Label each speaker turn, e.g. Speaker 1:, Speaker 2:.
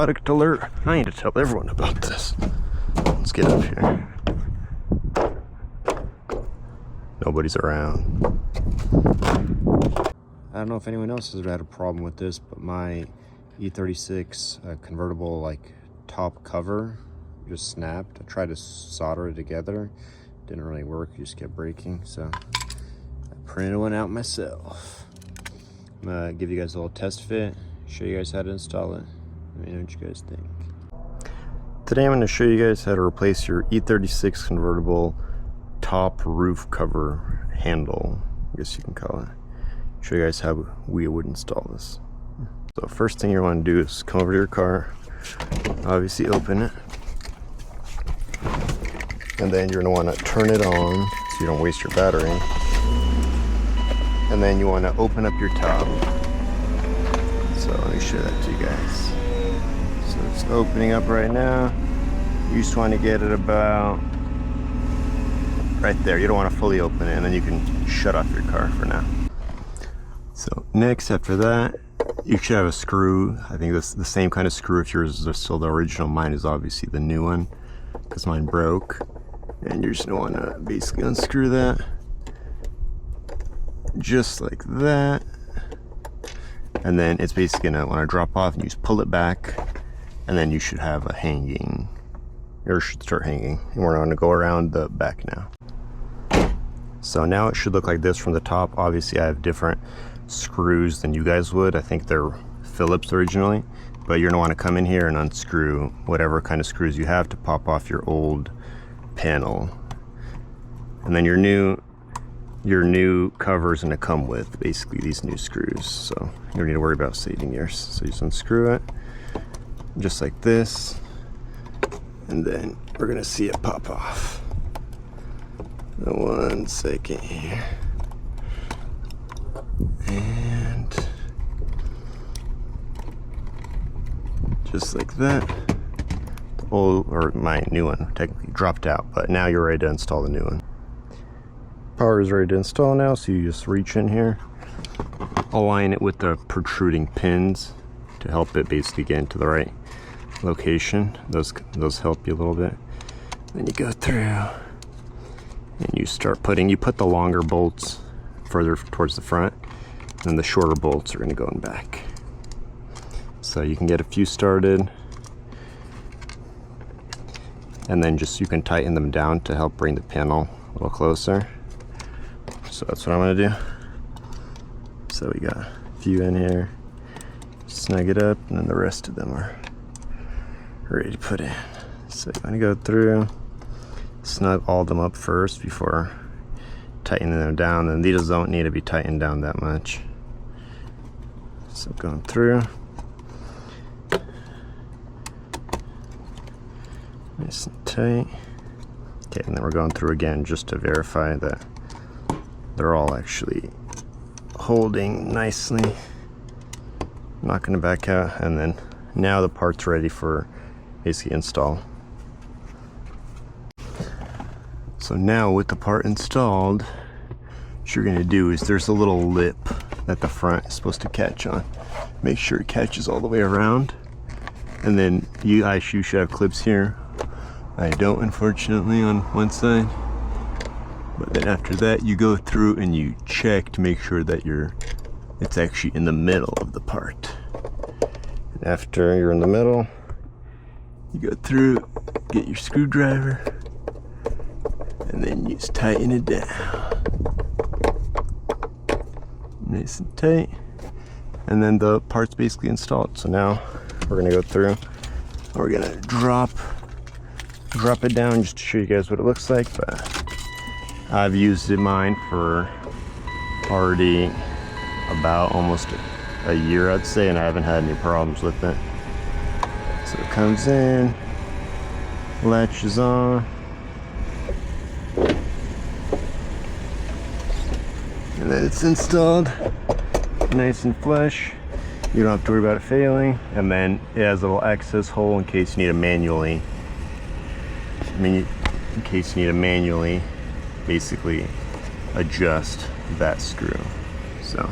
Speaker 1: Product alert. I need to tell everyone about this. Let's get up here. Nobody's around. I don't know if anyone else has had a problem with this, but my E36 convertible like top cover just snapped. I tried to solder it together. Didn't really work. It just kept breaking. So I printed one out myself. I'm gonna give you guys a little test fit, show you guys how to install it. Let me know what you guys think. Today I'm going to show you guys how to replace your E36 convertible top roof cover handle, I guess you can call it. Show you guys how we would install this. So first thing you want to do is come over to your car, obviously open it, and then you're going to want to turn it on so you don't waste your battery. And then you want to open up your top. So let me show that to you guys. So it's opening up right now. You just want to get it about right there. You don't want to fully open it, and then you can shut off your car for now. So next, after that, you should have a screw. I think this is the same kind of screw if yours is still the original. Mine is obviously the new one because mine broke. And you're just going to want to basically unscrew that. Just like that. And then it's basically going to want to drop off, and you just pull it back. And then you should have a hanging, or should start hanging. And we're going to go around the back now. So now it should look like this from the top. Obviously I have different screws than you guys would. I think they're Phillips originally, but you're going to want to come in here and unscrew whatever kind of screws you have to pop off your old panel. And then your new cover is going to come with basically these new screws, so you don't need to worry about saving yours. So you just unscrew it just like this, and then we're going to see it pop off. 1 second here, and just like that. The old, or my new one technically dropped out, but now you're ready to install the new one. Power is ready to install now, so you just reach in here, align it with the protruding pins to help it basically get into the right location. Those help you a little bit. Then you go through and you start you put the longer bolts further towards the front, and the shorter bolts are going to go in back. So you can get a few started, and then you can tighten them down to help bring the panel a little closer. So that's what I'm going to do. So we got a few in here, snug it up, and then the rest of them are ready to put in. So you want to go through, snug all of them up first before tightening them down. And these don't need to be tightened down that much. So going through, nice and tight. Okay, and then we're going through again just to verify that they're all actually holding nicely. Not going to back out, and then now the part's ready for basically install. So now with the part installed, what you're going to do is there's a little lip that the front is supposed to catch on. Make sure it catches all the way around, and then you should have clips here. I don't, unfortunately, on one side. But then after that, you go through and you check to make sure that it's actually in the middle of the part. And after you're in the middle, you go through, get your screwdriver, and then you just tighten it down. Nice and tight. And then the part's basically installed. So now we're gonna go through, we're gonna drop it down just to show you guys what it looks like. But I've used mine for already about almost a year, I'd say, and I haven't had any problems with it. So it comes in, latches on, and then it's installed nice and flush. You don't have to worry about it failing. And then it has a little access hole in case you need to manually, basically adjust that screw. So